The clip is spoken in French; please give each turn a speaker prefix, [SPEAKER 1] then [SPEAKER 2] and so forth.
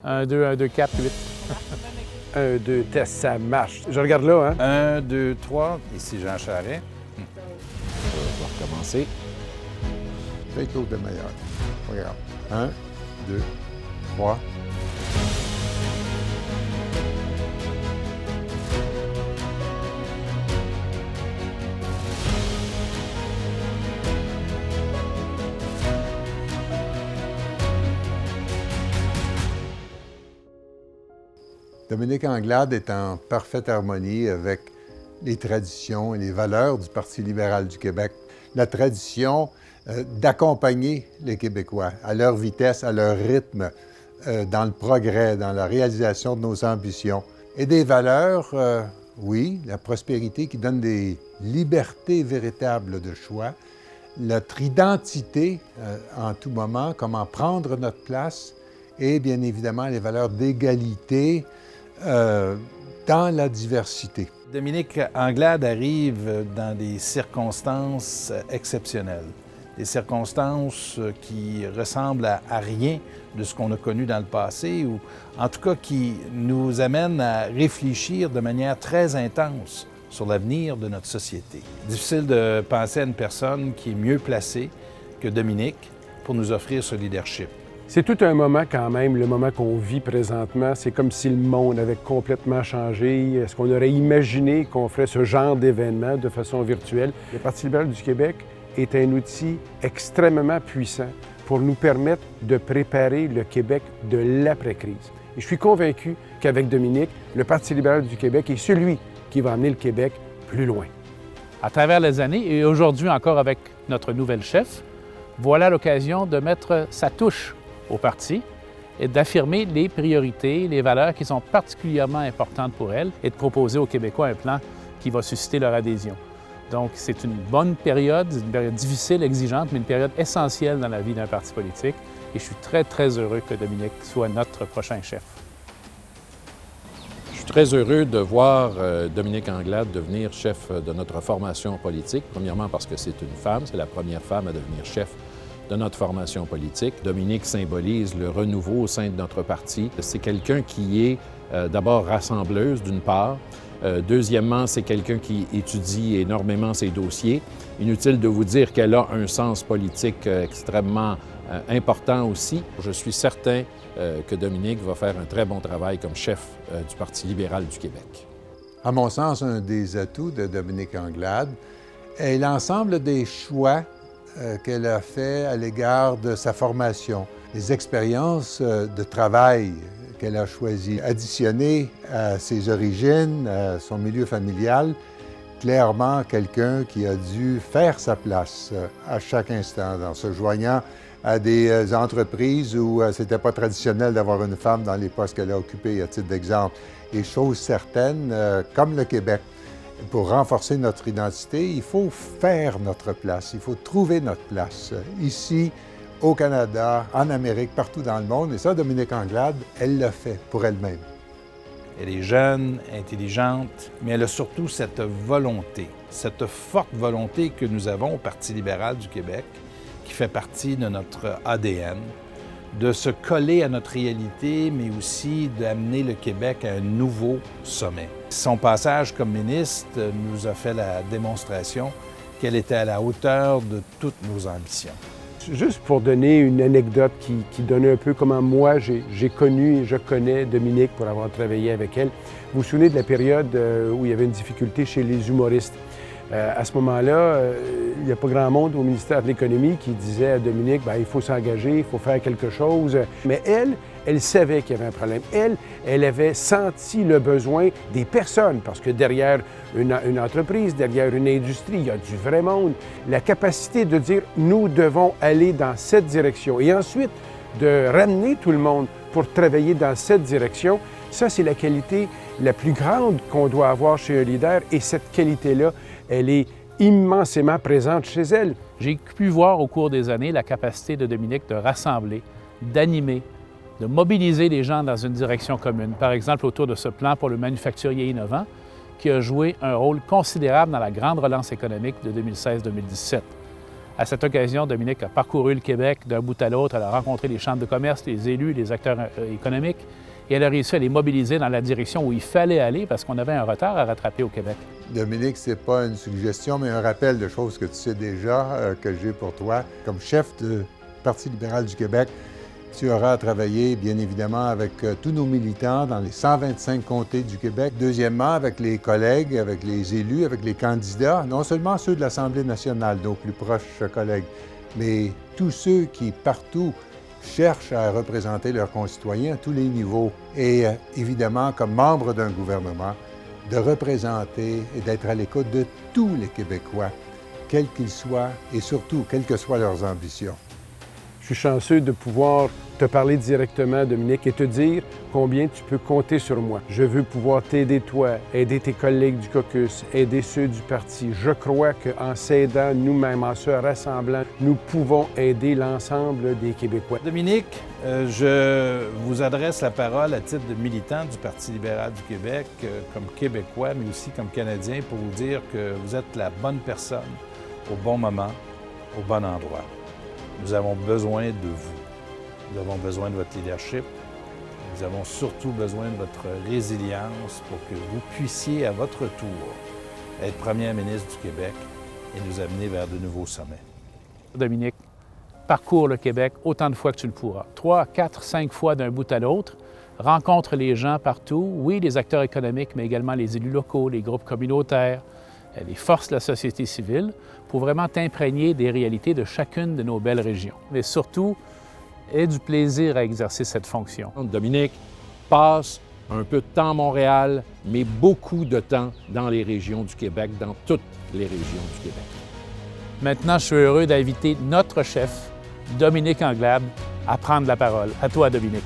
[SPEAKER 1] 1, 2, 1, 2, 4, 8.
[SPEAKER 2] 1, 2, test, ça marche. Je regarde là, hein?
[SPEAKER 3] 1, 2, 3. Ici Jean Charest. On va recommencer.
[SPEAKER 4] Fais l'autre de meilleur. Regarde. 1, 2, 3. Dominique Anglade est en parfaite harmonie avec les traditions et les valeurs du Parti libéral du Québec. La tradition d'accompagner les Québécois à leur vitesse, à leur rythme, dans le progrès, dans la réalisation de nos ambitions. Et des valeurs, oui, la prospérité qui donne des libertés véritables de choix, notre identité en tout moment, comment prendre notre place, et bien évidemment les valeurs d'égalité, dans la diversité.
[SPEAKER 3] Dominique Anglade arrive dans des circonstances exceptionnelles, des circonstances qui ressemblent à rien de ce qu'on a connu dans le passé, ou en tout cas qui nous amènent à réfléchir de manière très intense sur l'avenir de notre société. Difficile de penser à une personne qui est mieux placée que Dominique pour nous offrir ce leadership.
[SPEAKER 2] C'est tout un moment quand même, le moment qu'on vit présentement. C'est comme si le monde avait complètement changé. Est-ce qu'on aurait imaginé qu'on ferait ce genre d'événement de façon virtuelle? Le Parti libéral du Québec est un outil extrêmement puissant pour nous permettre de préparer le Québec de l'après-crise. Et je suis convaincu qu'avec Dominique, le Parti libéral du Québec est celui qui va amener le Québec plus loin.
[SPEAKER 1] À travers les années, et aujourd'hui encore avec notre nouvelle chef, voilà l'occasion de mettre sa touche au parti et d'affirmer les priorités, les valeurs qui sont particulièrement importantes pour elle et de proposer aux Québécois un plan qui va susciter leur adhésion. Donc, c'est une bonne période, une période difficile, exigeante, mais une période essentielle dans la vie d'un parti politique. Et je suis très, très heureux que Dominique soit notre prochain chef.
[SPEAKER 3] Je suis très heureux de voir Dominique Anglade devenir chef de notre formation politique. Premièrement parce que c'est une femme, c'est la première femme à devenir chef de notre formation politique. Dominique symbolise le renouveau au sein de notre parti. C'est quelqu'un qui est d'abord rassembleuse, d'une part. Deuxièmement, c'est quelqu'un qui étudie énormément ses dossiers. Inutile de vous dire qu'elle a un sens politique extrêmement important aussi. Je suis certain que Dominique va faire un très bon travail comme chef du Parti libéral du Québec.
[SPEAKER 4] À mon sens, un des atouts de Dominique Anglade est l'ensemble des choix qu'elle a fait à l'égard de sa formation, les expériences de travail qu'elle a choisies, additionnées à ses origines, à son milieu familial, clairement quelqu'un qui a dû faire sa place à chaque instant, en se joignant à des entreprises où c'était pas traditionnel d'avoir une femme dans les postes qu'elle a occupés, à titre d'exemple. Et chose certaine, comme le Québec, pour renforcer notre identité, il faut faire notre place, il faut trouver notre place, ici, au Canada, en Amérique, partout dans le monde. Et ça, Dominique Anglade, elle l'a fait pour elle-même.
[SPEAKER 3] Elle est jeune, intelligente, mais elle a surtout cette volonté, cette forte volonté que nous avons au Parti libéral du Québec, qui fait partie de notre ADN, de se coller à notre réalité, mais aussi d'amener le Québec à un nouveau sommet. Son passage comme ministre nous a fait la démonstration qu'elle était à la hauteur de toutes nos ambitions.
[SPEAKER 2] Juste pour donner une anecdote qui donne un peu comment moi j'ai connu et je connais Dominique pour avoir travaillé avec elle. Vous vous souvenez de la période où il y avait une difficulté chez les humoristes? À ce moment-là, il n'y a pas grand monde au ministère de l'Économie qui disait à Dominique, bien, il faut s'engager, il faut faire quelque chose. Mais elle savait qu'il y avait un problème. Elle avait senti le besoin des personnes, parce que derrière une entreprise, derrière une industrie, il y a du vrai monde. La capacité de dire, nous devons aller dans cette direction. Et ensuite, de ramener tout le monde pour travailler dans cette direction, ça, c'est la qualité la plus grande qu'on doit avoir chez un leader. Et cette qualité-là, elle est immensément présente chez elle.
[SPEAKER 1] J'ai pu voir au cours des années la capacité de Dominique de rassembler, d'animer, de mobiliser les gens dans une direction commune. Par exemple, autour de ce plan pour le manufacturier innovant, qui a joué un rôle considérable dans la grande relance économique de 2016-2017. À cette occasion, Dominique a parcouru le Québec d'un bout à l'autre. Elle a rencontré les chambres de commerce, les élus, les acteurs économiques, et elle a réussi à les mobiliser dans la direction où il fallait aller parce qu'on avait un retard à rattraper au Québec.
[SPEAKER 4] Dominique, ce n'est pas une suggestion, mais un rappel de choses que tu sais déjà, que j'ai pour toi. Comme chef du Parti libéral du Québec, tu auras à travailler, bien évidemment, avec tous nos militants dans les 125 comtés du Québec. Deuxièmement, avec les collègues, avec les élus, avec les candidats, non seulement ceux de l'Assemblée nationale, nos plus proches collègues, mais tous ceux qui, partout, cherchent à représenter leurs concitoyens à tous les niveaux. Et évidemment, comme membre d'un gouvernement, de représenter et d'être à l'écoute de tous les Québécois, quels qu'ils soient et surtout, quelles que soient leurs ambitions.
[SPEAKER 2] Je suis chanceux de pouvoir te parler directement, Dominique, et te dire combien tu peux compter sur moi. Je veux pouvoir t'aider toi, aider tes collègues du caucus, aider ceux du parti. Je crois qu'en s'aidant nous-mêmes, en se rassemblant, nous pouvons aider l'ensemble des Québécois.
[SPEAKER 5] Dominique, je vous adresse la parole à titre de militant du Parti libéral du Québec, comme Québécois, mais aussi comme Canadien, pour vous dire que vous êtes la bonne personne au bon moment, au bon endroit. Nous avons besoin de vous. Nous avons besoin de votre leadership. Nous avons surtout besoin de votre résilience pour que vous puissiez, à votre tour, être Premier ministre du Québec et nous amener vers de nouveaux sommets.
[SPEAKER 1] Dominique, parcours le Québec autant de fois que tu le pourras. 3, 4, 5 fois d'un bout à l'autre. Rencontre les gens partout. Oui, les acteurs économiques, mais également les élus locaux, les groupes communautaires, les forces de la société civile, pour vraiment t'imprégner des réalités de chacune de nos belles régions. Mais surtout, aie du plaisir à exercer cette fonction.
[SPEAKER 3] Dominique passe un peu de temps à Montréal, mais beaucoup de temps dans les régions du Québec, dans toutes les régions du Québec.
[SPEAKER 1] Maintenant, je suis heureux d'inviter notre chef, Dominique Anglade, à prendre la parole. À toi, Dominique.